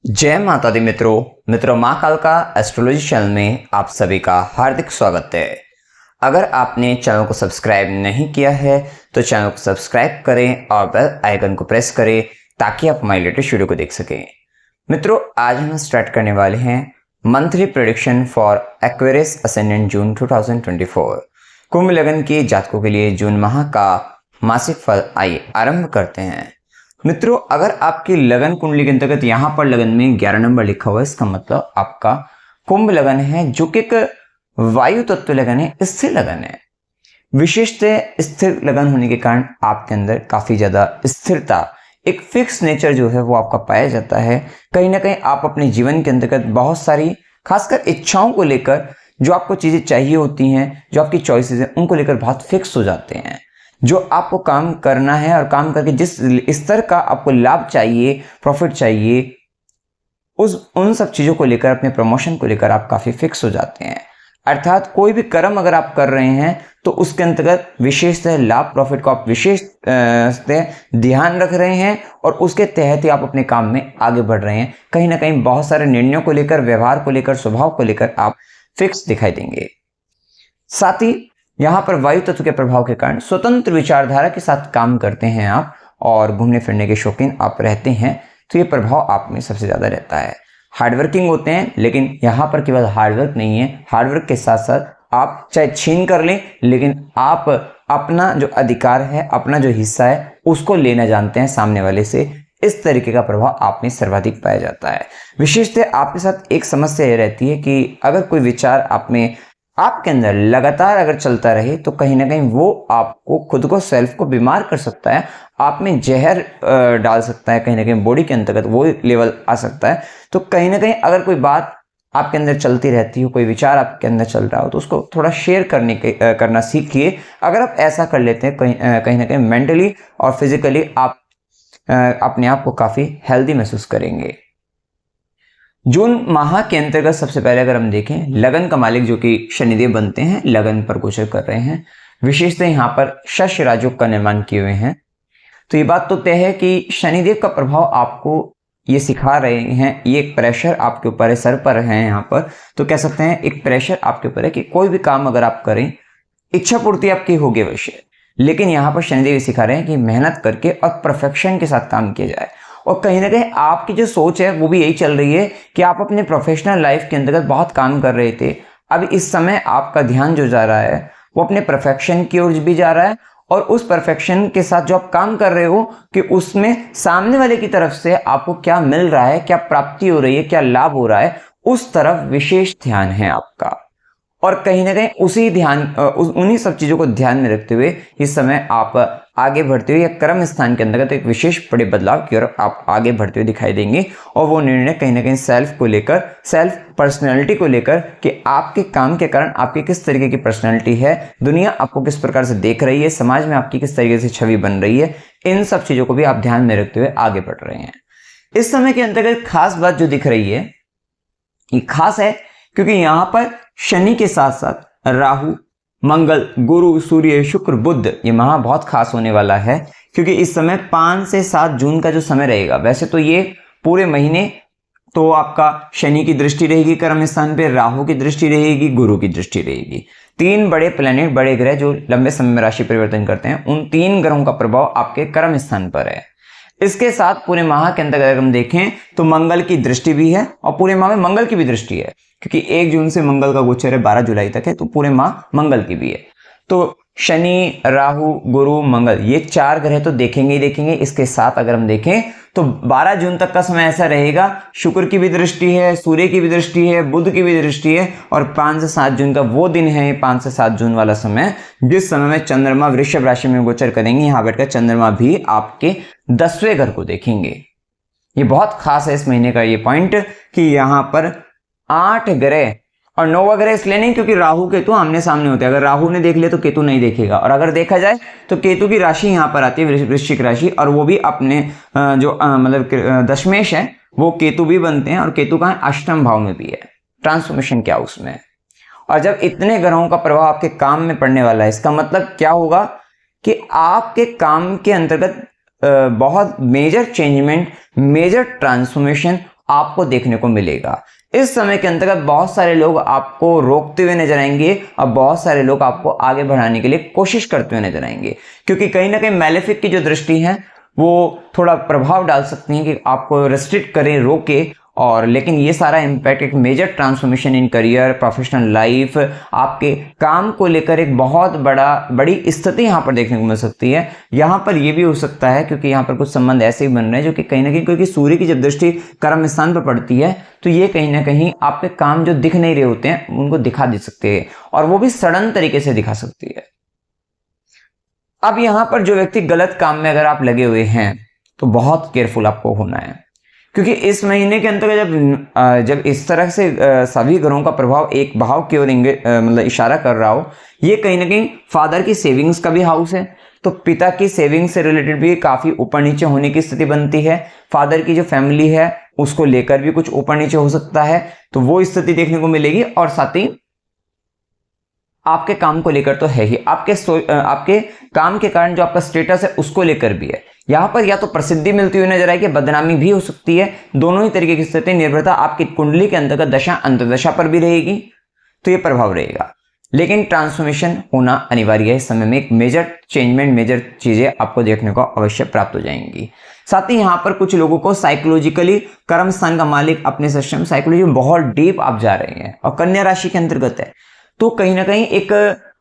जय माता दी मित्रों माँ कालका एस्ट्रोलॉजी चैनल में आप सभी का हार्दिक स्वागत है। अगर आपने चैनल को सब्सक्राइब नहीं किया है तो चैनल को सब्सक्राइब करें और बेल आइकन को प्रेस करें ताकि आप हमारी लेटेस्ट वीडियो को देख सकें। मित्रों, आज हम स्टार्ट करने वाले हैं monthly prediction for Aquarius ascendant June 2024। कुंभ लग्न के जातकों के लिए जून माह का मासिक फल आइए आरंभ करते हैं। मित्रों, अगर आपकी लगन कुंडली के अंतर्गत यहाँ पर लगन में 11 नंबर लिखा हुआ है, इसका मतलब आपका कुंभ लगन है, जो कि एक वायु तत्व लगन है, स्थिर लगन है। विशेषतः स्थिर लगन होने के कारण आपके अंदर काफी ज्यादा स्थिरता, एक फिक्स नेचर जो है वो आपका पाया जाता है। कहीं ना कहीं आप अपने जीवन के अंतर्गत बहुत सारी खासकर इच्छाओं को लेकर, जो आपको चीजें चाहिए होती हैं, जो आपकी चॉइसेस हैं, उनको लेकर बहुत फिक्स हो जाते हैं। जो आपको काम करना है और काम करके जिस स्तर का आपको लाभ चाहिए, प्रॉफिट चाहिए, उन सब चीजों को लेकर, अपने प्रमोशन को लेकर आप काफी फिक्स हो जाते हैं। अर्थात कोई भी कर्म अगर आप कर रहे हैं तो उसके अंतर्गत विशेषतः लाभ प्रॉफिट को आप विशेष ध्यान रख रहे हैं और उसके तहत ही आप अपने काम में आगे बढ़ रहे हैं। कहीं ना कहीं बहुत सारे निर्णयों को लेकर, व्यवहार को लेकर, स्वभाव को लेकर आप फिक्स दिखाई देंगे। साथ ही यहाँ पर वायु तत्व के प्रभाव के कारण स्वतंत्र विचारधारा के साथ काम करते हैं आप, और घूमने फिरने के शौकीन आप रहते हैं, तो ये प्रभाव आप में सबसे ज्यादा रहता है। हार्डवर्किंग होते हैं, लेकिन यहाँ पर केवल हार्डवर्क नहीं है, हार्डवर्क के साथ साथ आप चाहे छीन कर लें, लेकिन आप अपना जो अधिकार है, अपना जो हिस्सा है, उसको लेना जानते हैं सामने वाले से। इस तरीके का प्रभाव आप में सर्वाधिक पाया जाता है। विशेषतः आपके साथ एक समस्या ये रहती है कि अगर कोई विचार आपके अंदर लगातार अगर चलता रहे तो कहीं ना कहीं वो आपको, खुद को, सेल्फ को बीमार कर सकता है, आप में जहर डाल सकता है, कहीं ना कहीं बॉडी के अंतर्गत वो लेवल आ सकता है। तो कहीं ना कहीं अगर कोई बात आपके अंदर चलती रहती हो, कोई विचार आपके अंदर चल रहा हो, तो उसको थोड़ा शेयर करना सीखिए। अगर आप ऐसा कर लेते हैं, कहीं ना कहीं मेंटली और फिजिकली आप अपने आप को काफी हेल्दी महसूस करेंगे। जून माह के अंतर्गत सबसे पहले अगर हम देखें, लगन का मालिक जो कि शनिदेव बनते हैं, लगन पर गोचर कर रहे हैं। विशेषतः यहाँ पर शश राजयोग का निर्माण किए हुए हैं। तो ये बात तो तय है कि शनिदेव का प्रभाव आपको ये सिखा रहे हैं, ये एक प्रेशर आपके ऊपर है, सर पर है यहाँ पर, तो कह सकते हैं एक प्रेशर आपके ऊपर है कि कोई भी काम अगर आप करें, इच्छा पूर्ति आपकी होगी अवश्य, लेकिन यहाँ पर शनिदेव ये सिखा रहे हैं कि मेहनत करके और परफेक्शन के साथ काम किया जाए। और कहीं ना कहीं आपकी जो सोच है वो भी यही चल रही है कि आप अपने प्रोफेशनल लाइफ के अंतर्गत बहुत काम कर रहे थे, अब इस समय आपका ध्यान जो जा रहा है वो अपने परफेक्शन की ओर भी जा रहा है, और उस परफेक्शन के साथ जो आप काम कर रहे हो कि उसमें सामने वाले की तरफ से आपको क्या मिल रहा है, क्या प्राप्ति हो रही है, क्या लाभ हो रहा है, उस तरफ विशेष ध्यान है आपका। और कहीं ना कहीं उन्हीं सब चीजों को ध्यान में रखते हुए इस समय आप आगे बढ़ते हुए, या कर्म स्थान के अंतर्गत एक विशेष बड़े बदलाव की ओर आप आगे बढ़ते हुए दिखाई देंगे। और वो निर्णय कहीं ना कहीं सेल्फ को लेकर, सेल्फ पर्सनैलिटी को लेकर, कि आपके काम के कारण आपकी किस तरीके की पर्सनैलिटी है, दुनिया आपको किस प्रकार से देख रही है, समाज में आपकी किस तरीके से छवि बन रही है, इन सब चीजों को भी आप ध्यान में रखते हुए आगे बढ़ रहे हैं। इस समय के अंतर्गत खास बात जो दिख रही है, ये खास है क्योंकि यहां पर शनि के साथ साथ राहु, मंगल, गुरु, सूर्य, शुक्र, बुध, ये माह बहुत खास होने वाला है। क्योंकि इस समय 5 से 7 जून का जो समय रहेगा, वैसे तो ये पूरे महीने तो आपका शनि की दृष्टि रहेगी कर्म स्थान पे, राहु की दृष्टि रहेगी, गुरु की दृष्टि रहेगी। 3 बड़े प्लेनेट, बड़े ग्रह जो लंबे समय में राशि परिवर्तन करते हैं, उन 3 ग्रहों का प्रभाव आपके कर्म स्थान पर है। इसके साथ पूरे माह के अंतर्गत अगर हम देखें तो मंगल की दृष्टि भी है, और पूरे माह में मंगल की भी दृष्टि है, क्योंकि 1 जून से मंगल का गोचर है, 12 जुलाई तक है, तो पूरे माह मंगल की भी है। तो शनि, राहु, गुरु, मंगल, ये 4 ग्रह तो देखेंगे ही देखेंगे। इसके साथ अगर हम देखें तो 12 जून तक का समय ऐसा रहेगा, शुक्र की भी दृष्टि है, सूर्य की भी दृष्टि है, बुध की भी दृष्टि है, और 5 से 7 जून का वो दिन है, 5 से 7 जून वाला समय, जिस समय में चंद्रमा वृषभ राशि में गोचर करेंगे। यहां बैठकर चंद्रमा भी आपके 10वें घर को देखेंगे। ये बहुत खास है इस महीने का ये पॉइंट, कि यहां पर 8 ग्रह, और 9वां ग्रह इसलिए नहीं क्योंकि राहु केतु आमने सामने होते हैं। अगर राहु ने देख लिया तो केतु नहीं देखेगा, और अगर देखा जाए तो केतु की राशि यहां पर आती है, वृश्चिक राशि, और वो भी अपने जो मतलब दशमेश है वो केतु भी बनते हैं, और केतु का 8वें भाव में भी है, ट्रांसफॉर्मेशन क्या उसमें। और जब इतने ग्रहों का प्रभाव आपके काम में पड़ने वाला है, इसका मतलब क्या होगा कि आपके काम के अंतर्गत बहुत मेजर चेंजमेंट, मेजर ट्रांसफॉर्मेशन आपको देखने को मिलेगा। इस समय के अंतर्गत बहुत सारे लोग आपको रोकते हुए नजर आएंगे और बहुत सारे लोग आपको आगे बढ़ाने के लिए कोशिश करते हुए नजर आएंगे, क्योंकि कहीं ना कहीं मैलेफिक की जो दृष्टि है वो थोड़ा प्रभाव डाल सकती है कि आपको रेस्ट्रिक्ट करें, रोके। और लेकिन ये सारा इम्पैक्ट एक major transformation in career, professional life, आपके काम को लेकर एक बहुत बड़ी स्थिति यहाँ पर देखने को मिल सकती है। यहाँ पर ये भी हो सकता है क्योंकि यहाँ पर कुछ संबंध ऐसे ही बन रहे हैं जो कि कहीं ना कहीं, क्योंकि सूर्य की जब दृष्टि कर्म स्थान पर पड़ती है तो ये कहीं ना कहीं आपके काम जो दिख नहीं रहे होते हैं उनको दिखा दे सकते हैं, और वो भी सडन तरीके से दिखा सकती है। अब यहाँ पर जो व्यक्ति गलत काम में अगर आप लगे हुए हैं तो बहुत केयरफुल आपको होना है, क्योंकि इस महीने के अंतर्गत जब इस तरह से सभी ग्रहों का प्रभाव एक भाव की ओर मतलब इशारा कर रहा हो, ये कहीं ना कहीं फादर की सेविंग्स का भी हाउस है, तो पिता की सेविंग्स से रिलेटेड भी काफी ऊपर नीचे होने की स्थिति बनती है। फादर की जो फैमिली है उसको लेकर भी कुछ ऊपर नीचे हो सकता है, तो वो स्थिति देखने को मिलेगी। और साथ ही आपके काम को लेकर तो है ही, आपके काम के कारण जो आपका स्टेटस है उसको लेकर भी है। यहाँ पर या तो प्रसिद्धि मिलती हुई नजर आएगी, बदनामी भी हो सकती है। दोनों ही तरीके की स्थिति, निर्भरता आपकी कुंडली के अंतर्गत दशा अंतर्दशा पर भी रहेगी, तो ये प्रभाव रहेगा। लेकिन ट्रांसफॉर्मेशन होना अनिवार्य है। इस समय में एक मेजर चेंजमेंट, मेजर चीजें आपको देखने को अवश्य प्राप्त हो जाएंगी। साथ ही यहाँ पर कुछ लोगों को साइकोलॉजिकली कर्म स्थान का मालिक अपने सिस्टम साइकोलॉजी में बहुत डीप आप जा रहे हैं और कन्या राशि के अंतर्गत है, तो कहीं ना कहीं एक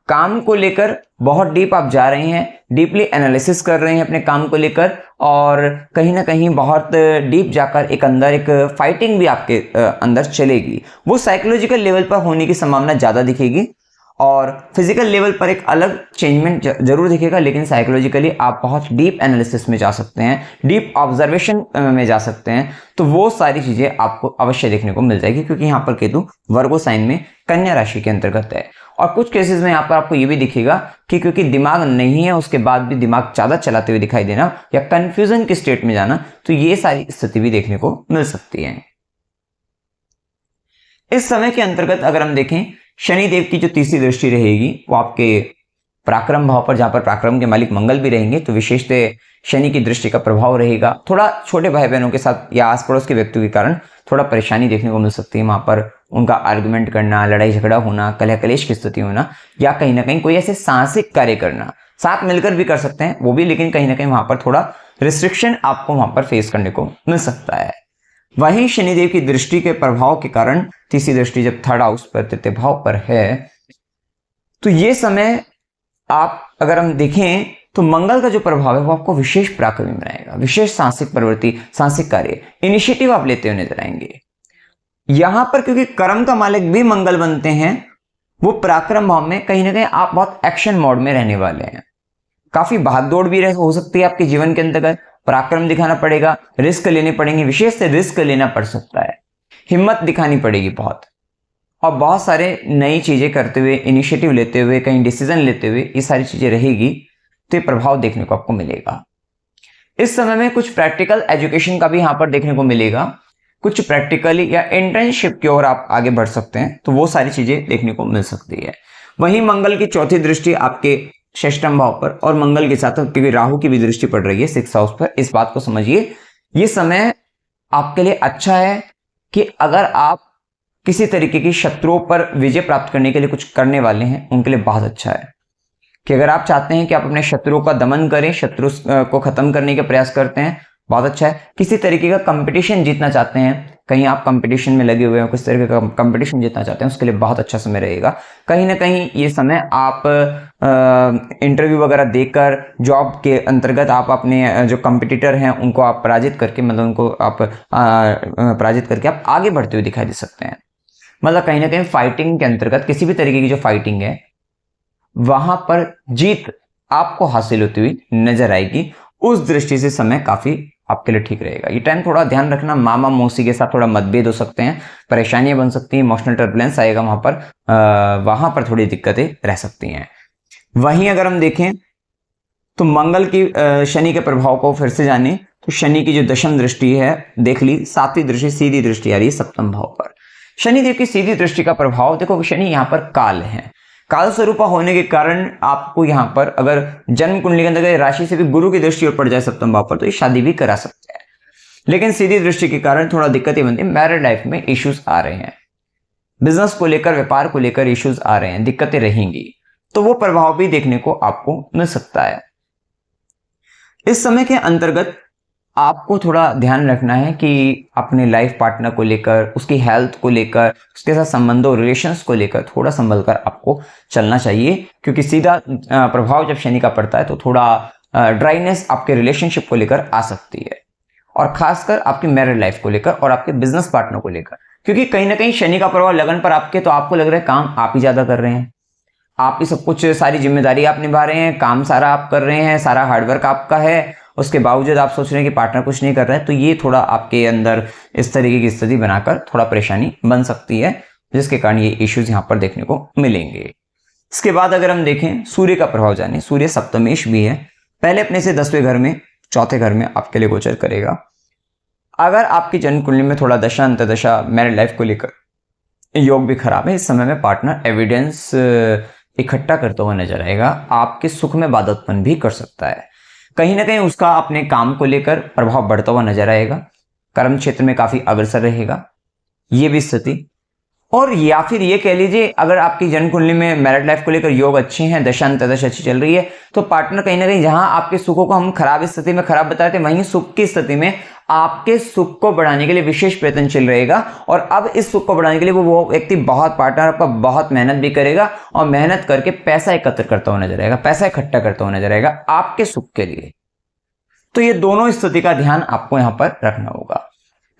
काम को लेकर बहुत डीप आप जा रहे हैं, डीपली एनालिसिस कर रहे हैं अपने काम को लेकर, और कहीं ना कहीं बहुत डीप जाकर एक अंदर एक फाइटिंग भी आपके अंदर चलेगी। वो साइकोलॉजिकल लेवल पर होने की संभावना ज़्यादा दिखेगी, और फिजिकल लेवल पर एक अलग चेंजमेंट जरूर दिखेगा, लेकिन साइकोलॉजिकली आप बहुत डीप एनालिसिस में जा सकते हैं, डीप ऑब्जर्वेशन में जा सकते हैं, तो वो सारी चीज़ें आपको अवश्य देखने को मिल जाएगी, क्योंकि यहाँ पर केतु वर्गो साइन में कन्या राशि के अंतर्गत है। और कुछ केसेस में यहाँ पर आपको ये भी दिखेगा कि क्योंकि दिमाग नहीं है उसके बाद भी दिमाग ज़्यादा चलाते हुए दिखाई देना या कंफ्यूजन की स्टेट में जाना, तो ये सारी स्थिति भी देखने को मिल सकती है। इस समय के अंतर्गत अगर हम देखें, शनि देव की जो तीसरी दृष्टि रहेगी वो आपके पराक्रम भाव पर, जहां पर पराक्रम के मालिक मंगल भी रहेंगे, तो विशेषतः शनि की दृष्टि का प्रभाव रहेगा। थोड़ा छोटे भाई बहनों के साथ या आस पड़ोस के व्यक्तियों के कारण थोड़ा परेशानी देखने को मिल सकती है। वहां पर उनका आर्गुमेंट करना, लड़ाई झगड़ा होना, कलह कलेश की स्थिति होना, या कहीं ना कहीं कोई ऐसे साहसिक कार्य करना, साथ मिलकर भी कर सकते हैं वो भी, लेकिन कहीं ना कहीं वहां पर थोड़ा रिस्ट्रिक्शन आपको वहां पर फेस करने को मिल सकता है। वहीं शनिदेव की दृष्टि के प्रभाव के कारण तीसरी दृष्टि जब थर्ड हाउस पर, तृतीय भाव पर है, तो ये समय आप अगर हम देखें तो मंगल का जो प्रभाव है वो आपको विशेष पराक्रमी बनाएगा, विशेष साहसिक प्रवृत्ति, साहसिक कार्य, इनिशिएटिव आप लेते हुए नजर आएंगे। यहां पर क्योंकि कर्म का मालिक भी मंगल बनते हैं, वो पराक्रम भाव में कहीं ना कहीं आप बहुत एक्शन मोड में रहने वाले हैं। काफी भागदौड़ भी हो सकती है आपके जीवन के अंतर्गत, पराक्रम दिखाना पड़ेगा, रिस्क लेने पड़ेंगे, विशेष से रिस्क लेना पड़ सकता है, हिम्मत दिखानी पड़ेगी बहुत, और बहुत सारे नई चीजें करते हुए, इनिशिएटिव लेते हुए, कहीं डिसीजन लेते हुए, ये सारी चीजें रहेगी, तो ये प्रभाव देखने को आपको मिलेगा। इस समय में कुछ प्रैक्टिकल एजुकेशन का भी यहाँ पर देखने को मिलेगा, कुछ प्रैक्टिकली या इंटर्नशिप की ओर आप आगे बढ़ सकते हैं, तो वो सारी चीजें देखने को मिल सकती है। वहीं मंगल की चौथी दृष्टि आपके षष्ठम भाव पर, और मंगल के साथ क्योंकि राहु की भी दृष्टि पड़ रही है सिक्स हाउस पर, इस बात को समझिए, ये समय आपके लिए अच्छा है कि अगर आप किसी तरीके की शत्रुओं पर विजय प्राप्त करने के लिए कुछ करने वाले हैं, उनके लिए बहुत अच्छा है कि अगर आप चाहते हैं कि आप अपने शत्रुओं का दमन करें, शत्रु को खत्म करने का प्रयास करते हैं, बहुत अच्छा है। किसी तरीके का कंपटीशन जीतना चाहते हैं, कहीं आप कंपटीशन में लगे हुए हो, किस तरीके का कंपटीशन जीतना चाहते हैं, उसके लिए बहुत अच्छा समय रहेगा। कहीं ना कहीं ये समय आप इंटरव्यू वगैरह देकर, जॉब के अंतर्गत आप अपने जो कंपटीटर हैं उनको आप पराजित करके, मतलब उनको आप पराजित करके आप आगे बढ़ते हुए दिखाई दे सकते हैं। मतलब कहीं ना कहीं फाइटिंग के अंतर्गत किसी भी तरीके की जो फाइटिंग है वहां पर जीत आपको हासिल होती हुई नजर आएगी। उस दृष्टि से समय काफी आपके लिए ठीक रहेगा। ये टाइम थोड़ा ध्यान रखना, मामा मौसी के साथ थोड़ा मतभेद हो सकते हैं, परेशानियां बन सकती हैं, इमोशनल टर्बुलेंस आएगा वहां पर थोड़ी दिक्कतें रह सकती हैं। वहीं अगर हम देखें तो मंगल की शनि के प्रभाव को फिर से जाने, तो शनि की जो दशम दृष्टि है देख ली, सातवीं दृष्टि सीधी दृष्टि आ रही है सप्तम भाव पर। शनिदेव की सीधी दृष्टि का प्रभाव देखो, शनि यहाँ पर काल है, काल स्वरूपा होने के कारण आपको यहाँ पर अगर जन्म कुंडली के अंदर राशि से भी गुरु की दृष्टि और पड़ जाए सप्तम भाव पर, तो ये शादी भी करा सकते हैं। लेकिन सीधी दृष्टि के कारण थोड़ा दिक्कतें बनती है, मैरिड लाइफ में इश्यूज आ रहे हैं, बिजनेस को लेकर, व्यापार को लेकर इश्यूज आ रहे हैं, दिक्कतें रहेंगी, तो वो प्रभाव भी देखने को आपको मिल सकता है। इस समय के अंतर्गत आपको थोड़ा ध्यान रखना है कि अपने लाइफ पार्टनर को लेकर, उसकी हेल्थ को लेकर, उसके साथ संबंधों, रिलेशंस को लेकर थोड़ा संभल कर आपको चलना चाहिए, क्योंकि सीधा प्रभाव जब शनि का पड़ता है तो थोड़ा ड्राइनेस आपके रिलेशनशिप को लेकर आ सकती है, और खासकर आपकी मैरिड लाइफ को लेकर और आपके बिजनेस पार्टनर को लेकर, क्योंकि कहीं ना कहीं शनि का प्रभाव लगन पर आपके, तो आपको लग रहा है काम आप ही ज्यादा कर रहे हैं, आप ही सब कुछ, सारी जिम्मेदारी आप निभा रहे हैं, काम सारा आप कर रहे हैं, सारा हार्डवर्क आपका है, उसके बावजूद आप सोच रहे हैं कि पार्टनर कुछ नहीं कर रहा है, तो ये थोड़ा आपके अंदर इस तरीके की स्थिति बनाकर थोड़ा परेशानी बन सकती है, जिसके कारण ये इश्यूज यहाँ पर देखने को मिलेंगे। इसके बाद अगर हम देखें सूर्य का प्रभाव जाने, सूर्य सप्तमेश भी है, पहले अपने से 10वें घर में, चौथे घर में आपके लिए गोचर करेगा। अगर आपकी जन्म कुंडली में थोड़ा दशा अंतदशा मैरिड लाइफ को लेकर योग भी खराब है, इस समय में पार्टनर एविडेंस इकट्ठा करता हुआ नजर आएगा, आपके सुख में बाधितपन भी कर सकता है, कहीं ना कहीं उसका अपने काम को लेकर प्रभाव बढ़ता हुआ नजर आएगा, कर्म क्षेत्र में काफी अग्रसर रहेगा, ये भी स्थिति। और या फिर ये कह लीजिए, अगर आपकी जन्म कुंडली में मैरिड लाइफ को लेकर योग अच्छे हैं, दशा अंतदशा अच्छी चल रही है, तो पार्टनर कहीं ना कहीं, जहां आपके सुखों को हम खराब स्थिति में खराब बताते हैं, वहीं सुख की स्थिति में आपके सुख को बढ़ाने के लिए विशेष प्रयत्नशील रहेगा, और अब इस सुख को बढ़ाने के लिए वो व्यक्ति बहुत, पार्टनर आपका बहुत मेहनत भी करेगा, और मेहनत करके पैसा एकत्र करता हुआ नजर आएगा, पैसा इकट्ठा करता हुआ नजर आएगा आपके सुख के लिए। तो ये दोनों स्थिति का ध्यान आपको यहां पर रखना होगा।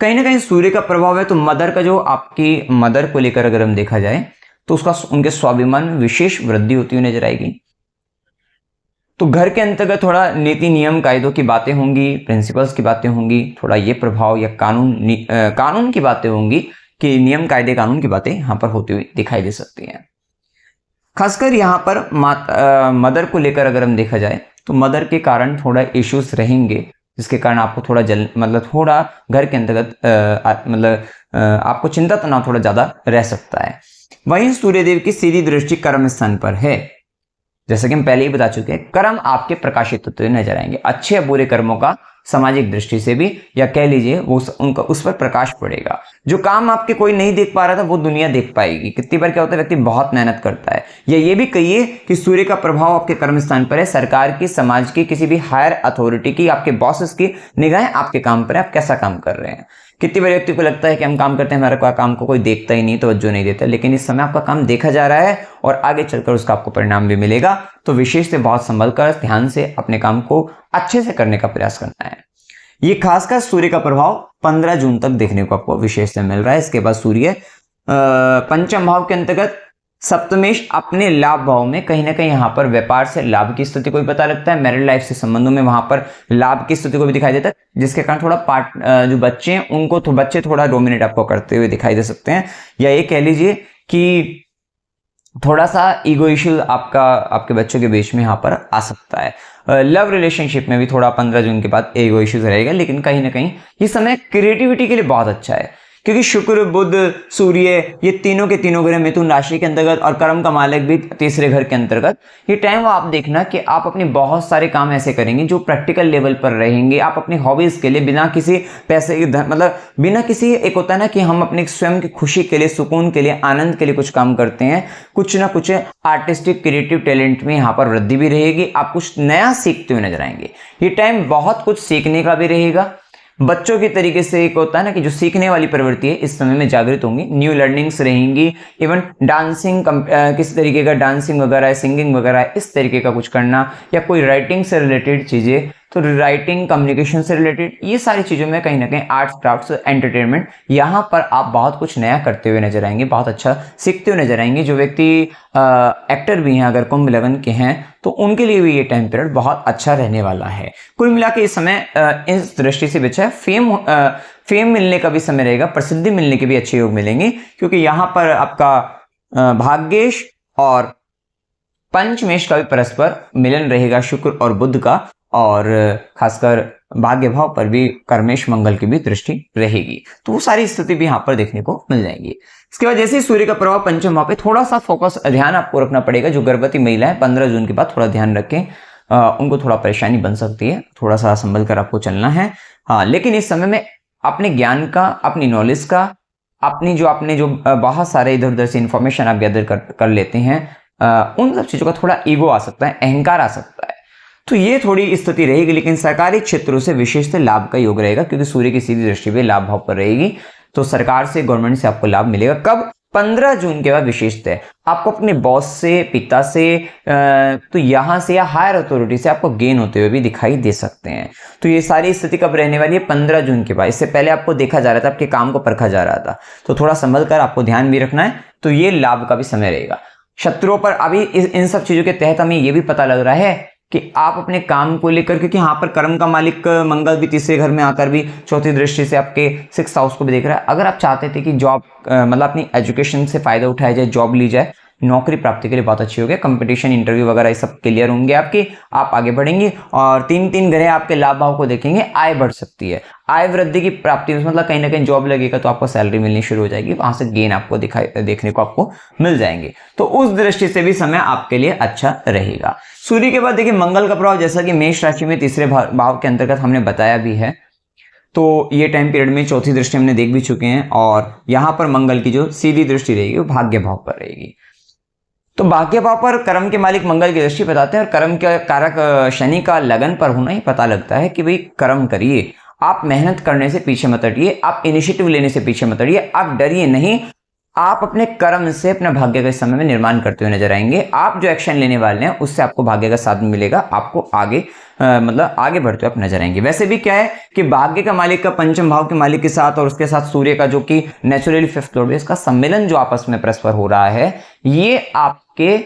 कहीं ना कहीं सूर्य का प्रभाव है, तो मदर का, जो आपकी मदर को लेकर अगर हम देखा जाए, तो उसका, उनके स्वाभिमान में विशेष वृद्धि होती हुई नजर आएगी। तो घर के अंतर्गत थोड़ा नीति नियम कायदों की बातें होंगी, प्रिंसिपल्स की बातें होंगी, थोड़ा ये प्रभाव, या कानून की बातें होंगी, कि नियम कायदे कानून की बातें यहां पर होती हुई दिखाई दे सकती हैं। खासकर यहाँ पर मदर को लेकर अगर हम देखा जाए, तो मदर के कारण थोड़ा इश्यूज रहेंगे, जिसके कारण आपको थोड़ा थोड़ा घर के अंतर्गत आपको चिंता तनाव थोड़ा ज्यादा रह सकता है। वहीं सूर्यदेव की सीधी दृष्टि कर्म स्थान पर है, जैसा कि हम पहले ही बता चुके हैं, कर्म आपके प्रकाशित होते हुए नजर आएंगे, अच्छे या बुरे कर्मों का सामाजिक दृष्टि से भी, या कह लीजिए वो उनका उस पर प्रकाश पड़ेगा। जो काम आपके कोई नहीं देख पा रहा था, वो दुनिया देख पाएगी। कितनी बार क्या होता है, व्यक्ति बहुत मेहनत करता है, या ये भी कहिए कि सूर्य का प्रभाव आपके कर्म स्थान पर है, सरकार की, समाज की, किसी भी हायर अथॉरिटी की, आपके बॉसेस की निगाहें आपके काम पर है, आप कैसा काम कर रहे हैं। कितनी बार व्यक्ति को लगता है कि हम काम करते हैं, हमारे काम को कोई देखता ही नहीं, तवज्जो नहीं देता, लेकिन इस समय आपका काम देखा जा रहा है, और आगे चलकर उसका आपको परिणाम भी मिलेगा। तो विशेष से बहुत संभल कर, ध्यान से अपने काम को अच्छे से करने का प्रयास करना है। ये खासकर सूर्य का प्रभाव 15 जून तक देखने को आपको विशेष से मिल रहा है। इसके बाद सूर्य पंचम भाव के अंतर्गत सप्तमेश अपने लाभ भाव में, कहीं ना कहीं यहाँ पर व्यापार से लाभ की स्थिति को भी पता लगता है, मैरिड लाइफ से संबंधों में वहां पर लाभ की स्थिति को भी दिखाई देता है, जिसके कारण थोड़ा जो बच्चे हैं उनको बच्चे थोड़ा डोमिनेट आपको करते हुए दिखाई दे सकते हैं, या ये कह लीजिए कि थोड़ा सा ईगो इश्यू आपके बच्चों के बीच में यहाँ पर आ सकता है। लव रिलेशनशिप में भी थोड़ा 15 जून के बाद ईगो इश्यूज रहेगा, लेकिन कहीं ना कहीं ये समय क्रिएटिविटी के लिए बहुत अच्छा है, क्योंकि शुक्र, बुध, सूर्य, ये तीनों के तीनों ग्रह मिथुन राशि के अंतर्गत, और कर्म का मालिक भी तीसरे घर के अंतर्गत। ये टाइम आप देखना कि आप अपने बहुत सारे काम ऐसे करेंगे जो प्रैक्टिकल लेवल पर रहेंगे, आप अपनी हॉबीज के लिए बिना किसी पैसे की, बिना किसी, एक होता है ना कि हम अपने स्वयं की खुशी के लिए, सुकून के लिए, आनंद के लिए कुछ काम करते हैं, कुछ ना कुछ आर्टिस्टिक क्रिएटिव टैलेंट में यहाँ पर वृद्धि भी रहेगी, आप कुछ नया सीखते हुए नजर आएंगे। ये टाइम बहुत कुछ सीखने का भी रहेगा, बच्चों के तरीके से, एक होता है ना कि जो सीखने वाली प्रवृत्ति है इस समय में जागृत होंगी, न्यू लर्निंग्स रहेंगी, इवन डांसिंग, किस तरीके का डांसिंग वगैरह, सिंगिंग वगैरह, इस तरीके का कुछ करना, या कोई राइटिंग से रिलेटेड चीजें, तो राइटिंग, कम्युनिकेशन से रिलेटेड, ये सारी चीजों में कहीं ना कहीं आर्ट्स, क्राफ्ट्स, एंटरटेनमेंट, यहाँ पर आप बहुत कुछ नया करते हुए नजर आएंगे, बहुत अच्छा सीखते हुए नजर आएंगे। जो व्यक्ति एक्टर भी हैं, अगर कुंभ लगन के हैं, तो उनके लिए भी ये टाइम पीरियड बहुत अच्छा रहने वाला है। कुल मिला के इस समय इस दृष्टि से अच्छा है, फेम मिलने का भी समय रहेगा, प्रसिद्धि मिलने के भी अच्छे योग मिलेंगे, क्योंकि यहाँ पर आपका भाग्येश और पंचमेश का भी परस्पर मिलन रहेगा, शुक्र और बुध का, और खासकर भाग्य भाव पर भी कर्मेश मंगल की भी दृष्टि रहेगी, तो वो सारी स्थिति भी यहाँ पर देखने को मिल जाएगी। इसके बाद जैसे ही सूर्य का प्रभाव पंचम भाव पे, थोड़ा सा फोकस, ध्यान आपको रखना पड़ेगा। जो गर्भवती महिला है 15 जून के बाद थोड़ा ध्यान रखें, उनको थोड़ा परेशानी बन सकती है, थोड़ा सा संभल कर आपको चलना है। हाँ, लेकिन इस समय में अपने ज्ञान का, अपनी नॉलेज का, आपने जो बहुत सारे इधर उधर से इंफॉर्मेशन आप गैदर कर लेते हैं, उन सब चीज़ों का थोड़ा ईगो आ सकता है, अहंकार आ सकता है। तो ये थोड़ी स्थिति रहेगी, लेकिन सरकारी क्षेत्रों से विशेषतः लाभ का योग रहेगा, क्योंकि सूर्य की सीधी दृष्टि भी लाभ भाव पर रहेगी। तो सरकार से, गवर्नमेंट से आपको लाभ मिलेगा। कब? 15 जून के बाद विशेषतः है आपको अपने बॉस से, पिता से, तो यहाँ से या हायर अथॉरिटी से आपको गेन होते हुए भी दिखाई दे सकते हैं। तो ये सारी स्थिति कब रहने वाली है? 15 जून के बाद। इससे पहले आपको देखा जा रहा था, आपके काम को परखा जा रहा था, तो थोड़ा संभल कर आपको ध्यान भी रखना है। तो ये लाभ का भी समय रहेगा। शत्रुओं पर अभी इन सब चीजों के तहत हमें ये भी पता लग रहा है कि आप अपने काम को लेकर, क्योंकि यहाँ पर कर्म का मालिक मंगल भी तीसरे घर में आकर भी चौथी दृष्टि से आपके 6th हाउस को भी देख रहा है। अगर आप चाहते थे कि जॉब मतलब अपनी एजुकेशन से फायदा उठाया जाए, जॉब ली जाए, नौकरी प्राप्ति के लिए बहुत अच्छी होगी। कंपटीशन, इंटरव्यू वगैरह ये सब क्लियर होंगे आपके, आप आगे बढ़ेंगे। और 3 ग्रह आपके लाभ भाव को देखेंगे, आय बढ़ सकती है, आय वृद्धि की प्राप्ति, मतलब कहीं ना कहीं जॉब लगेगा तो आपको सैलरी मिलनी शुरू हो जाएगी, वहां से गेन आपको देखने को आपको मिल जाएंगे। तो उस दृष्टि से भी समय आपके लिए अच्छा रहेगा। सूर्य के बाद देखिए मंगल का प्रभाव, जैसा कि मेष राशि में तीसरे भाव के अंतर्गत हमने बताया भी है, तो ये टाइम पीरियड में चौथी दृष्टि हमने देख भी चुके हैं। और यहां पर मंगल की जो सीधी दृष्टि रहेगी वो भाग्य भाव पर रहेगी। तो भाग्य भाव पर कर्म के मालिक मंगल की दृष्टि बताते हैं, और कर्म के कारक शनि का लगन पर होना ही पता लगता है कि भाई कर्म करिए, आप मेहनत करने से पीछे मत हटिए, आप इनिशिएटिव लेने से पीछे मत हटिए, आप डरिए नहीं, आप अपने कर्म से अपना भाग्य का समय में निर्माण करते हुए नजर आएंगे। आप जो एक्शन लेने वाले हैं उससे आपको भाग्य का साथ मिलेगा, आपको आगे मतलब आगे बढ़ते हुए आप नजर आएंगे। वैसे भी क्या है कि भाग्य का मालिक का पंचम भाव के मालिक के साथ और उसके साथ सूर्य का जो कि नेचुरली 5th लॉर्ड है, इसका सम्मेलन जो आपस में परस्पर हो रहा है, ये आपके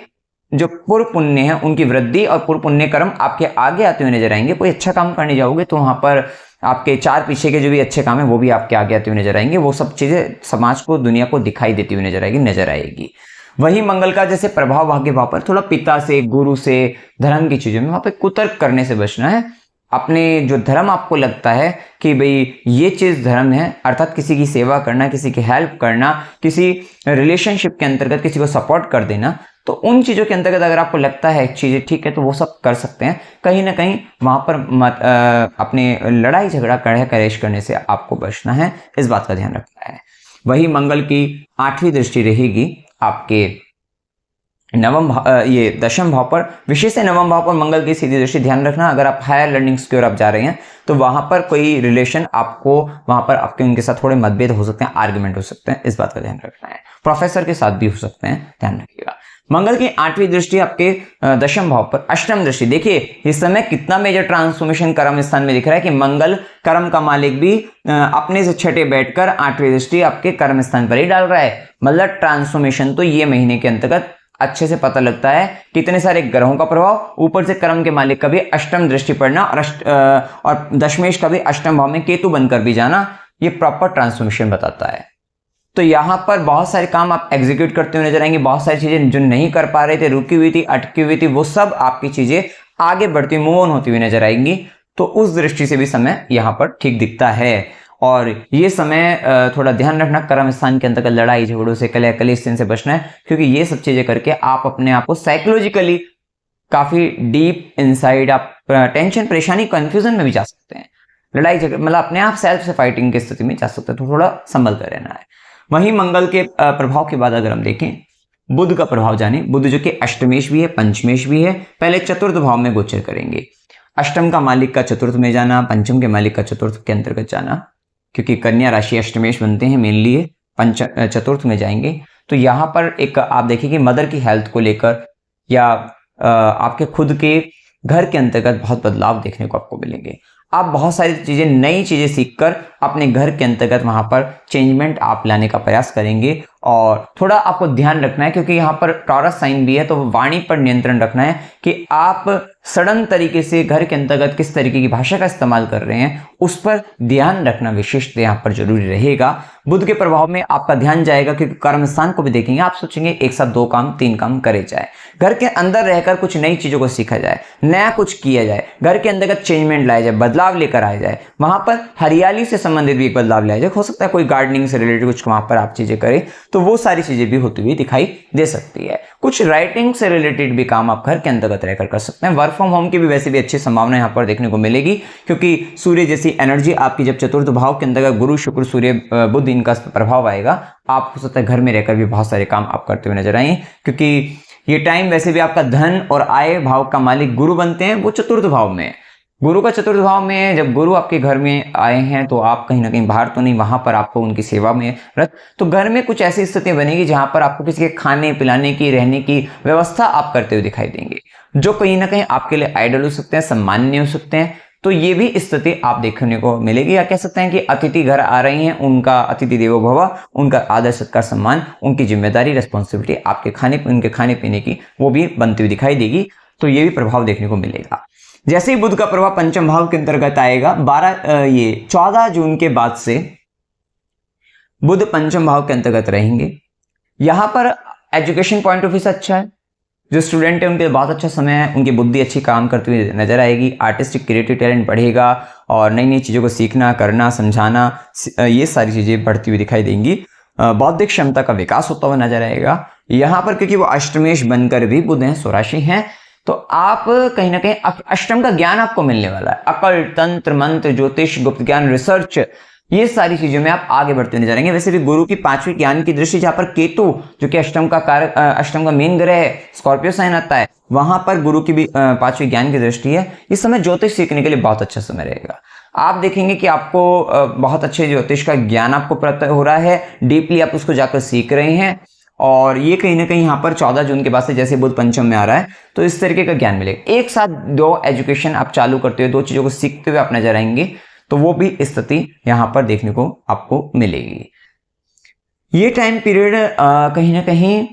जो पूर्व पुण्य है उनकी वृद्धि और पूर्व पुण्य कर्म आपके आगे आते हुए नजर आएंगे। कोई अच्छा काम करने जाओगे तो वहां पर आपके 4 पीछे के जो भी अच्छे काम है वो भी आपके आगे आते हुए नजर आएंगे। वो सब चीजें समाज को, दुनिया को दिखाई देती हुई नजर आएगी। वही मंगल का जैसे प्रभाव भाग्य भाव पर, थोड़ा पिता से, गुरु से, धर्म की चीजों में वहां पर कुतर्क करने से बचना है। अपने जो धर्म आपको लगता है कि भाई ये चीज धर्म है, अर्थात किसी की सेवा करना, किसी की हेल्प करना, किसी रिलेशनशिप के अंतर्गत किसी को सपोर्ट कर देना, तो उन चीजों के अंतर्गत अगर आपको लगता है चीजें ठीक है तो वो सब कर सकते हैं। कहीं ना कहीं वहां पर अपने लड़ाई झगड़ा कलेश करने से आपको बचना है, इस बात का ध्यान रखना है। वही मंगल की 8वीं दृष्टि रहेगी आपके ये 10th भाव पर, विशेष से 9वें भाव पर मंगल की सीधी दृष्टि। ध्यान रखना, अगर आप हायर लर्निंग्स की ओर आप जा रहे हैं तो वहां पर कोई रिलेशन आपको, वहां पर आपके उनके साथ थोड़े मतभेद हो सकते हैं, आर्गुमेंट हो सकते हैं, इस बात का ध्यान रखना है। प्रोफेसर के साथ भी हो सकते हैं, ध्यान रखिएगा। मंगल की 8वीं दृष्टि आपके 10th भाव पर, अष्टम दृष्टि। देखिए इस समय कितना मेजर ट्रांसफॉर्मेशन कर्म स्थान में दिख रहा है कि मंगल कर्म का मालिक भी अपने से छठे बैठकर 8वीं दृष्टि आपके कर्म स्थान पर ही डाल रहा है। मतलब ट्रांसफॉर्मेशन तो ये महीने के अंतर्गत अच्छे से पता लगता है। कितने सारे ग्रहों का प्रभाव, ऊपर से कर्म के मालिक का भी अष्टम दृष्टि पड़ना और दशमेश का भी अष्टम भाव में केतु बनकर भी जाना, ये प्रॉपर ट्रांसफॉर्मेशन बताता है। तो यहां पर बहुत सारे काम आप एग्जीक्यूट करते हुए नजर आएंगे। बहुत सारी चीजें जो नहीं कर पा रहे थे, रुकी हुई थी, अटकी हुई थी, वो सब आपकी चीजें आगे बढ़ती हुई, मूव ऑन होती हुई नजर आएंगी। तो उस दृष्टि से भी समय यहां पर ठीक दिखता है। और ये समय थोड़ा ध्यान रखना, कर्म स्थान के अंतर्गत लड़ाई झगड़ों से, कलेश से बचना है, क्योंकि ये सब चीजें करके आप अपने आप को साइकोलॉजिकली काफी डीप इनसाइड आप टेंशन, परेशानी, कंफ्यूजन में भी जा सकते हैं। लड़ाई झगड़ा मतलब अपने आप सेल्फ से फाइटिंग की स्थिति में जा सकते हैं, तो थोड़ा संभल कर रहना है। वहीं मंगल के प्रभाव के बाद अगर हम देखें, बुध का प्रभाव जाने। बुध जो कि अष्टमेश भी है, पंचमेश भी है, पहले 4th भाव में गोचर करेंगे। अष्टम का मालिक का 4th में जाना, पंचम के मालिक का 4th के अंतर्गत जाना, क्योंकि कन्या राशि अष्टमेश बनते हैं मेनली, 4th में जाएंगे। तो यहाँ पर एक आप देखिए कि मदर की हेल्थ को लेकर या आपके खुद के घर के अंतर्गत बहुत बदलाव देखने को आपको मिलेंगे। आप बहुत सारी चीजें, नई चीजें सीखकर अपने घर के अंतर्गत वहां पर चेंजमेंट आप लाने का प्रयास करेंगे। और थोड़ा आपको ध्यान रखना है, क्योंकि यहाँ पर टॉरस साइन भी है, तो वाणी पर नियंत्रण रखना है कि आप सडन तरीके से घर के अंतर्गत किस तरीके की भाषा का इस्तेमाल कर रहे हैं, उस पर ध्यान रखना विशेषतः यहाँ पर जरूरी रहेगा। बुध के प्रभाव में आपका ध्यान जाएगा, क्योंकि कर्म स्थान को भी देखेंगे, आप सोचेंगे एक साथ 2 काम 3 काम करे जाए, घर के अंदर रहकर कुछ नई चीजों को सीखा जाए, नया कुछ किया जाए, घर के अंदर का चेंजमेंट लाया जाए, बदलाव लेकर आया जाए, वहां पर हरियाली से संबंधित भी एक बदलाव लाया जाए। हो सकता है कोई गार्डनिंग से रिलेटेड कुछ वहां पर आप चीजें करें, तो वो सारी चीजें भी होती हुई दिखाई दे सकती है। कुछ राइटिंग से रिलेटेड भी काम आप घर के अंतर्गत रहकर कर सकते हैं। वर्क फ्रॉम होम की भी वैसे भी अच्छी संभावना यहाँ पर देखने को मिलेगी, क्योंकि सूर्य जैसी एनर्जी आपकी जब चतुर्थ भाव के अंतर्गत गुरु शुक्र सूर्य बुध इनका प्रभाव आएगा, आप हो सकता है घर में रहकर भी बहुत सारे काम आप करते हुए नजर आए, क्योंकि ये टाइम वैसे भी आपका धन और आय भाव का मालिक गुरु बनते हैं, वो चतुर्थ भाव में है। गुरु का चतुर्थ भाव में है। जब गुरु आपके घर में आए हैं तो आप कहीं ना कहीं बाहर तो नहीं, वहां पर आपको उनकी सेवा में रत, तो घर में कुछ ऐसी स्थिति बनेगी जहां पर आपको किसी के खाने पिलाने की रहने की व्यवस्था आप करते हुए दिखाई देंगे, जो कहीं ना कहीं आपके लिए आइडल हो सकते हैं, सम्माननीय हो सकते हैं। तो ये भी स्थिति आप देखने को मिलेगी, या कह सकते हैं कि अतिथि घर आ रही हैं, उनका अतिथि देवो भव, उनका आदर सत्कार सम्मान, उनकी जिम्मेदारी रिस्पॉन्सिबिलिटी आपके उनके खाने पीने की वो भी बनती हुई दिखाई देगी। तो ये भी प्रभाव देखने को मिलेगा। जैसे ही बुध का प्रभाव पंचम भाव के अंतर्गत आएगा, 14 जून के बाद से बुध पंचम भाव के अंतर्गत रहेंगे। यहां पर एजुकेशन पॉइंट ऑफ व्यू से अच्छा है, जो स्टूडेंट है उनके लिए बहुत अच्छा समय है, उनकी बुद्धि अच्छी काम करती हुई नजर आएगी, आर्टिस्टिक क्रिएटिव टैलेंट बढ़ेगा और नई नई चीज़ों को सीखना करना समझाना ये सारी चीज़ें बढ़ती हुई दिखाई देंगी। बौद्धिक क्षमता का विकास होता हुआ नजर आएगा। यहाँ पर क्योंकि वो अष्टमेश बनकर भी बुध हैं, स्वराशि हैं, तो आप कहीं ना कहीं अष्टम का ज्ञान आपको मिलने वाला है। अकल, तंत्र, मंत्र, ज्योतिष, गुप्त ज्ञान, रिसर्च, ये सारी चीजों में आप आगे बढ़ते हुए नजर आएंगे। वैसे भी गुरु की 5वीं ज्ञान की दृष्टि, जहां पर केतु जो कि अष्टम का मेन ग्रह है, स्कॉर्पियो साइन आता है, वहां पर गुरु की भी 5वीं ज्ञान की दृष्टि है। इस समय ज्योतिष सीखने के लिए बहुत अच्छा समय रहेगा। आप देखेंगे कि आपको बहुत अच्छे ज्योतिष का ज्ञान आपको प्राप्त हो रहा है, डीपली आप उसको जाकर सीख रहे हैं, और ये कहीं ना कहीं यहाँ पर 14 जून के बाद से जैसे बुध पंचम में आ रहा है, तो इस तरीके का ज्ञान मिलेगा। एक साथ 2 एजुकेशन आप चालू करते हुए 2 चीजों को सीखते हुए आप नजर आएंगे, तो वो भी स्थिति यहां पर देखने को आपको मिलेगी। ये टाइम पीरियड कहीं ना कहीं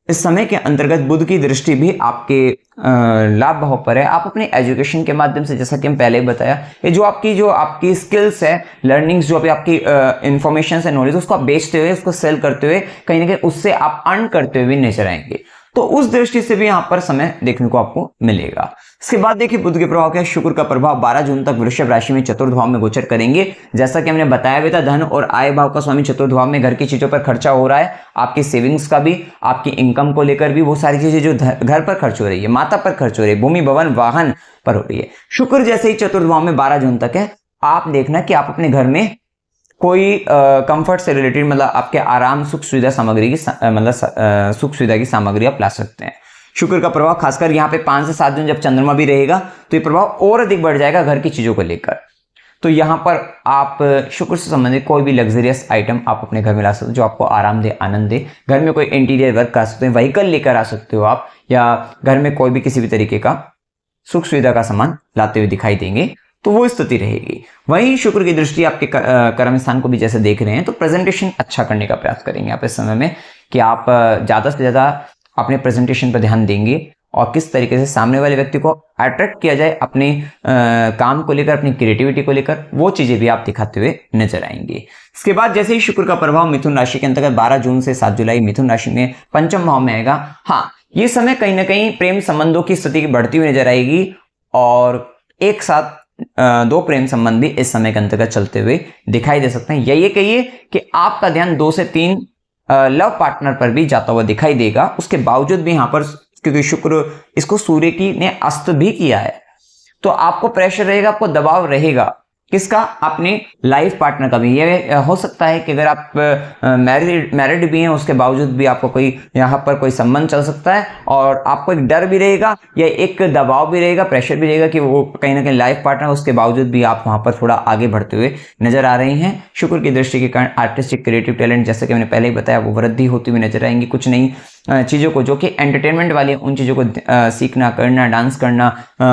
इस समय के अंतर्गत बुध की दृष्टि भी आपके लाभ भाव पर है। आप अपने एजुकेशन के माध्यम से, जैसा कि हम पहले ही बताया, ये जो आपकी स्किल्स है, लर्निंग्स, जो भी आपकी इंफॉर्मेशन है, नॉलेज, उसको आप बेचते हुए, उसको सेल करते हुए कहीं ना कहीं उससे आप अर्न करते हुए नजर आएंगे। तो उस दृष्टि से भी यहाँ पर समय देखने को आपको मिलेगा। इसके बाद देखिए बुध के प्रभाव क्या है। शुक्र का प्रभाव 12 जून तक वृषभ राशि में चतुर्थ भाव में गोचर करेंगे। जैसा कि हमने बताया भी था, धन और आय भाव का स्वामी चतुर्थ भाव में, घर की चीजों पर खर्चा हो रहा है, आपकी सेविंग्स का भी, आपकी इनकम को लेकर भी, वो सारी चीजें जो घर पर खर्च हो रही है, माता पर खर्च हो रही है, भूमि भवन वाहन पर हो रही है। शुक्र जैसे ही चतुर्थ भाव में 12 जून तक है, आप देखना कि आप अपने घर में कोई कंफर्ट से रिलेटेड, मतलब आपके आराम सुख सुविधा सामग्री की सुख सुविधा की सामग्री आप ला सकते हैं। शुक्र का प्रभाव खासकर यहाँ पे 5 से 7 दिन जब चंद्रमा भी रहेगा, तो ये प्रभाव और अधिक बढ़ जाएगा घर की चीजों को लेकर। तो यहाँ पर आप शुक्र से संबंधित कोई भी लग्जरियस आइटम आप अपने घर में ला सकते हो, जो आपको आराम दे, आनंद दे। घर में कोई इंटीरियर वर्क कर सकते हैं, व्हीकल लेकर आ सकते हो आप, या घर में कोई भी किसी भी तरीके का सुख सुविधा का सामान लाते हुए दिखाई देंगे, तो वो स्थिति रहेगी। वहीं शुक्र की दृष्टि आपके कर्म स्थान को भी जैसे देख रहे हैं, तो प्रेजेंटेशन अच्छा करने का प्रयास करेंगे आप इस समय में, कि आप ज्यादा से ज्यादा अपने प्रेजेंटेशन पर ध्यान देंगे और किस तरीके से सामने वाले व्यक्ति को अट्रैक्ट किया जाए अपने काम को लेकर, अपनी क्रिएटिविटी को लेकर, वो चीजें भी आप दिखाते हुए नजर आएंगे। इसके बाद जैसे ही शुक्र का प्रभाव मिथुन राशि के अंतर्गत 12 जून से 7 जुलाई मिथुन राशि में पंचम भाव में आएगा। हाँ, ये समय कहीं ना कहीं प्रेम संबंधों की स्थिति बढ़ती हुई नजर आएगी, और एक साथ 2 प्रेम संबंध भी इस समय के अंतर्गत चलते हुए दिखाई दे सकते हैं। या ये कहिए कि आपका ध्यान 2 से 3 लव पार्टनर पर भी जाता हुआ दिखाई देगा। उसके बावजूद भी यहाँ पर, क्योंकि शुक्र इसको सूर्य की ने अस्त भी किया है, तो आपको प्रेशर रहेगा, आपको दबाव रहेगा, किसका? अपने लाइफ पार्टनर का भी। ये हो सकता है कि अगर आप मैरिड भी हैं, उसके बावजूद भी आपको कोई यहाँ पर कोई संबंध चल सकता है, और आपको एक डर भी रहेगा या एक दबाव भी रहेगा, प्रेशर भी रहेगा कि वो कहीं ना कहीं लाइफ पार्टनर, उसके बावजूद भी आप वहाँ पर थोड़ा आगे बढ़ते हुए नजर आ रहे हैं। शुक्र की दृष्टि के कारण आर्टिस्टिक क्रिएटिव टैलेंट, जैसे कि मैंने पहले ही बताया, वो वृद्धि होती हुई नजर आएंगी। कुछ नई चीज़ों को जो कि एंटरटेनमेंट वाली, उन चीज़ों को सीखना, करना, डांस करना,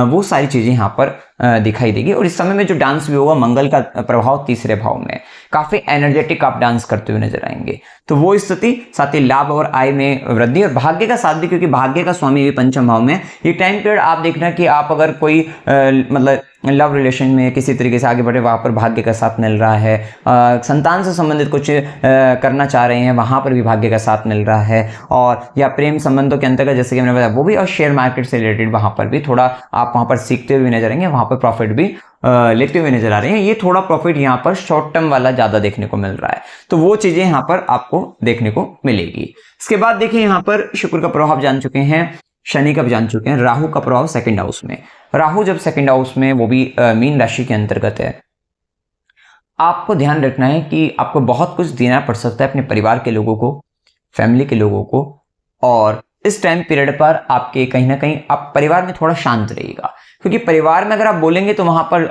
वो सारी चीज़ें यहाँ पर दिखाई देगी। और इस समय में जो डांस भी होगा, मंगल का प्रभाव 3रे भाव में, काफी एनर्जेटिक आप डांस करते हुए नजर आएंगे। तो वो स्थिति, साथ ही लाभ और आय में वृद्धि और भाग्य का साथ भी, क्योंकि भाग्य का स्वामी भी पंचम भाव में। ये टाइम पीरियड आप देखना कि आप अगर कोई मतलब लव रिलेशन में किसी तरीके से आगे बढ़े, वहां पर भाग्य का साथ मिल रहा है। संतान से संबंधित कुछ करना चाह रहे हैं, वहां पर भी भाग्य का साथ मिल रहा है। और या प्रेम संबंधों के अंतर्गत जैसे कि मैंने बताया वो भी, और शेयर मार्केट से रिलेटेड वहां पर भी थोड़ा आप वहां पर सीखते हुए नजर आएंगे, वहां पर प्रॉफिट भी लेते हुए नजर आ रहे हैं। ये थोड़ा प्रॉफिट यहाँ पर शॉर्ट टर्म वाला ज्यादा देखने को मिल रहा है, तो वो चीजें यहाँ पर आपको देखने को मिलेगी। इसके बाद देखिए यहाँ पर शुक्र का प्रभाव जान चुके हैं, शनि का भी जान चुके हैं, राहु का प्रभाव सेकंड हाउस में। राहु जब सेकंड हाउस में, वो भी मीन राशि के अंतर्गत है, आपको ध्यान रखना है कि आपको बहुत कुछ देना पड़ सकता है अपने परिवार के लोगों को, फैमिली के लोगों को। और इस टाइम पीरियड पर आपके कहीं ना कहीं आप परिवार में थोड़ा शांत रहिएगा, क्योंकि परिवार में अगर आप बोलेंगे तो वहां पर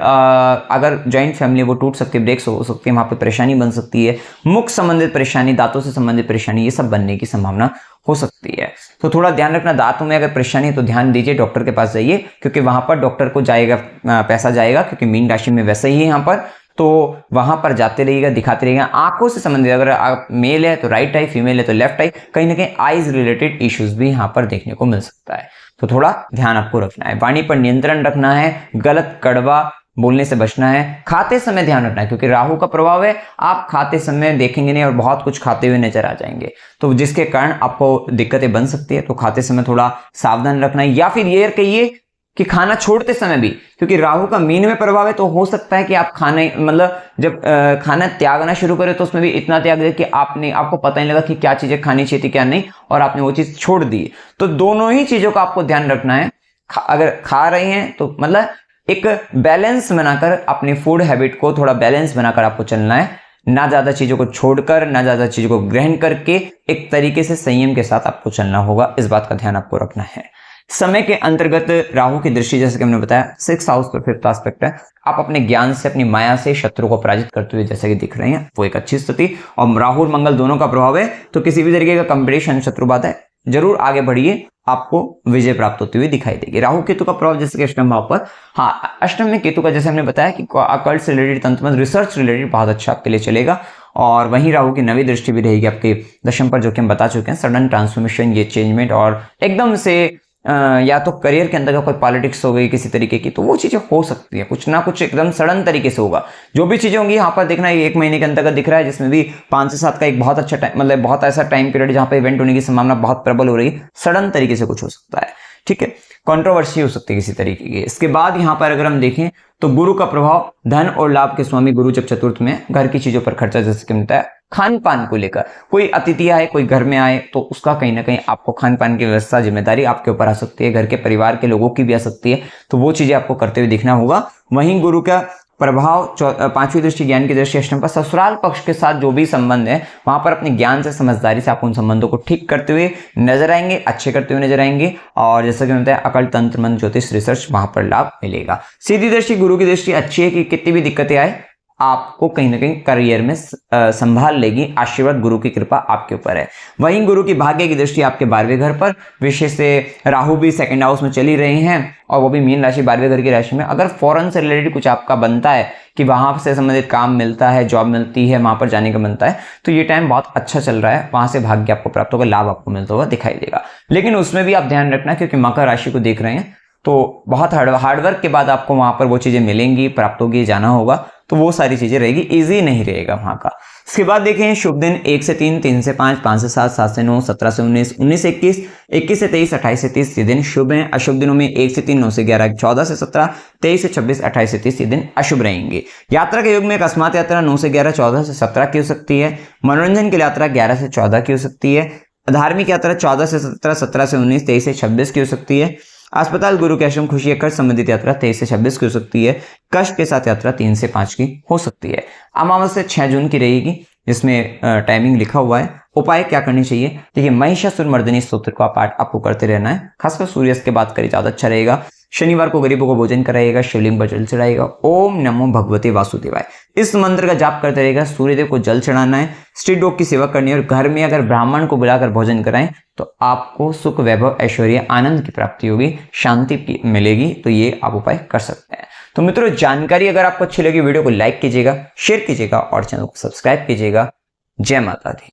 अगर जॉइंट फैमिली वो टूट सकती है, ब्रेक्स हो सकती है, वहां पर परेशानी बन सकती है, मुख संबंधित परेशानी, दांतों से संबंधित परेशानी, ये सब बनने की संभावना हो सकती है। तो थोड़ा ध्यान रखना, दांतों में अगर परेशानी है तो ध्यान दीजिए, डॉक्टर के पास जाइए, क्योंकि वहां पर डॉक्टर को जाएगा पैसा जाएगा, क्योंकि मीन राशि में वैसे ही है यहाँ पर। तो वहां पर जाते रहिएगा, दिखाते रहिएगा। आंखों से संबंधित, अगर आप मेल है तो राइट आई, फीमेल है तो लेफ्ट आई, कहीं ना कहीं आईज रिलेटेड इश्यूज भी यहाँ पर देखने को मिल सकता है, तो थोड़ा ध्यान आपको रखना है। वाणी पर नियंत्रण रखना है, गलत कड़वा बोलने से बचना है। खाते समय ध्यान रखना है, क्योंकि राहु का प्रभाव है, आप खाते समय देखेंगे नहीं और बहुत कुछ खाते हुए नजर आ जाएंगे, तो जिसके कारण आपको दिक्कतें बन सकती है। तो खाते समय थोड़ा सावधान रखना है, या फिर ये कहिए कि खाना छोड़ते समय भी, क्योंकि राहु का मीन में प्रभाव है, तो हो सकता है कि आप खाने मतलब जब खाना त्यागना शुरू करें तो उसमें भी इतना त्याग दे कि आपको पता नहीं लगा कि क्या चीजें खानी चाहिए थी क्या नहीं, और आपने वो चीज छोड़ दी। तो दोनों ही चीजों का आपको ध्यान रखना है। अगर खा रहे हैं तो मतलब एक बैलेंस बनाकर, अपनी फूड हैबिट को थोड़ा बैलेंस बनाकर आपको चलना है, ना ज्यादा चीजों को छोड़कर, ना ज्यादा चीजों को ग्रहण करके, एक तरीके से संयम के साथ आपको चलना होगा। इस बात का ध्यान आपको रखना है। समय के अंतर्गत राहु की दृष्टि, जैसे कि हमने बताया, 6th हाउस पर 5th एस्पेक्ट है। आप अपने ज्ञान से, अपनी माया से शत्रु को पराजित करते हुए जैसे कि दिख रहे हैं, वो एक अच्छी स्थिति। और राहु और मंगल दोनों का प्रभाव है, तो किसी भी तरीके का कंपटीशन, शत्रुबाद है, जरूर आगे बढ़िए, आपको विजय प्राप्त होती हुई दिखाई देगी। राहु केतु का प्रभाव जैसे कि अष्टम भाव पर, हाँ अष्टम में केतु का, जैसे हमने बताया कि अकल्ट से रिलेटेड, तंत्र मंत्र, रिसर्च रिलेटेड बहुत अच्छा आपके लिए चलेगा। और वहीं राहु की नवी दृष्टि भी रहेगी आपके दशम पर, जो कि हम बता चुके हैं। सडन ट्रांसफॉर्मेशन, ये चेंजमेंट, और एकदम से या तो करियर के अंदर कोई पॉलिटिक्स हो गई किसी तरीके की, तो वो चीजें हो सकती है, कुछ ना कुछ एकदम सडन तरीके से होगा। जो भी चीजें होंगी यहाँ पर देखना, ये 1 महीने के अंतर्गत दिख रहा है, जिसमें भी 5 से 7 का एक बहुत अच्छा टाइम, मतलब बहुत ऐसा टाइम पीरियड जहाँ पे इवेंट होने की संभावना बहुत प्रबल हो रही है। सडन तरीके से कुछ हो सकता है, ठीक है, कंट्रोवर्सी हो सकती है किसी तरीके की। इसके बाद यहाँ पर अगर हम देखें तो गुरु का प्रभाव, धन और लाभ के स्वामी गुरु जब चतुर्थ में, घर की चीजों पर खर्चा, जैसे कि मिलता है खान पान को लेकर, कोई अतिथि आए, कोई घर में आए, तो उसका कहीं ना कहीं आपको खान पान की व्यवस्था, जिम्मेदारी आपके ऊपर आ सकती है, घर के परिवार के लोगों की भी आ सकती है, तो वो चीजें आपको करते हुए दिखना होगा। वहीं गुरु का प्रभाव 5वीं दृष्टि, ज्ञान की दृष्टि अष्टम पर, ससुराल पक्ष के साथ जो भी संबंध है, वहां पर अपने ज्ञान से, समझदारी से आप उन संबंधों को ठीक करते हुए नजर आएंगे, अच्छे करते हुए नजर आएंगे। और जैसा कि होता है अकल, तंत्र मंत्र, ज्योतिष, रिसर्च, वहां पर लाभ मिलेगा। सीधी दृष्टि, गुरु की दृष्टि अच्छी है कि कितनी भी दिक्कतें आए, आपको कहीं ना कहीं करियर में संभाल लेगी। आशीर्वाद, गुरु की कृपा आपके ऊपर है। वहीं गुरु की भाग्य की दृष्टि आपके 12वें घर पर, विशेष से राहु भी 2nd हाउस में चली रहे हैं, और वो भी मीन राशि 12वें घर की राशि में। अगर फॉरेन से रिलेटेड कुछ आपका बनता है कि वहां से संबंधित काम मिलता है, जॉब मिलती है, वहां पर जाने का बनता है, तो ये टाइम बहुत अच्छा चल रहा है, वहां से भाग्य आपको प्राप्त होगा, लाभ आपको मिलता हुआ दिखाई देगा। लेकिन उसमें भी आप ध्यान रखना, क्योंकि मकर राशि को देख रहे हैं, तो बहुत हार्डवर्क के बाद आपको वहां पर वो चीजें मिलेंगी, प्राप्त होगी, जाना होगा, तो वो सारी चीजें रहेगी, इजी नहीं रहेगा वहां का। इसके बाद देखें शुभ दिन 1 से 3, 3 से 5, 5 से 7, 7 से 9, 17 से 19, 19 से 21, 21 से 23, 28 से 30 ये दिन शुभ हैं। अशुभ दिनों में 1 से 3, 9 से 11, 14 से 17, 23 से 26, 28 से 30 ये दिन अशुभ रहेंगे। यात्रा के युग में अकस्मात यात्रा 9 से 11, 14 से 17 की हो सकती है। मनोरंजन की यात्रा 11 से 14 की हो सकती है। धार्मिक यात्रा 14 से 17, 17 से 19, 23 से 26 की हो सकती है। अस्पताल, गुरु के आश्रम, खुशी, खर्च संबंधित यात्रा 23 से 26 की हो सकती है। कष्ट के साथ यात्रा 3 से 5 की हो सकती है। अमावस्या 6 जून की रहेगी, जिसमें टाइमिंग लिखा हुआ है। उपाय क्या करनी चाहिए, देखिए महिषासुर मर्दिनी स्तोत्र का पाठ आपको करते रहना है, खासकर सूर्यास्त के बाद करें ज्यादा अच्छा रहेगा। शनिवार को गरीबों को भोजन कराइएगा, शिवलिंग पर जल चढ़ाएगा। ओम नमो भगवते वासुदेवाय, इस मंत्र का जाप करते रहेगा। सूर्यदेव को जल चढ़ाना है, स्ट्रीट डॉग की सेवा करनी है, और घर में अगर ब्राह्मण को बुलाकर भोजन कराएं तो आपको सुख, वैभव, ऐश्वर्य, आनंद की प्राप्ति होगी, शांति मिलेगी। तो ये आप उपाय कर सकते हैं। तो मित्रों, जानकारी अगर आपको अच्छी लगी वीडियो को लाइक कीजिएगा, शेयर कीजिएगा और चैनल को सब्सक्राइब कीजिएगा। जय माता दी।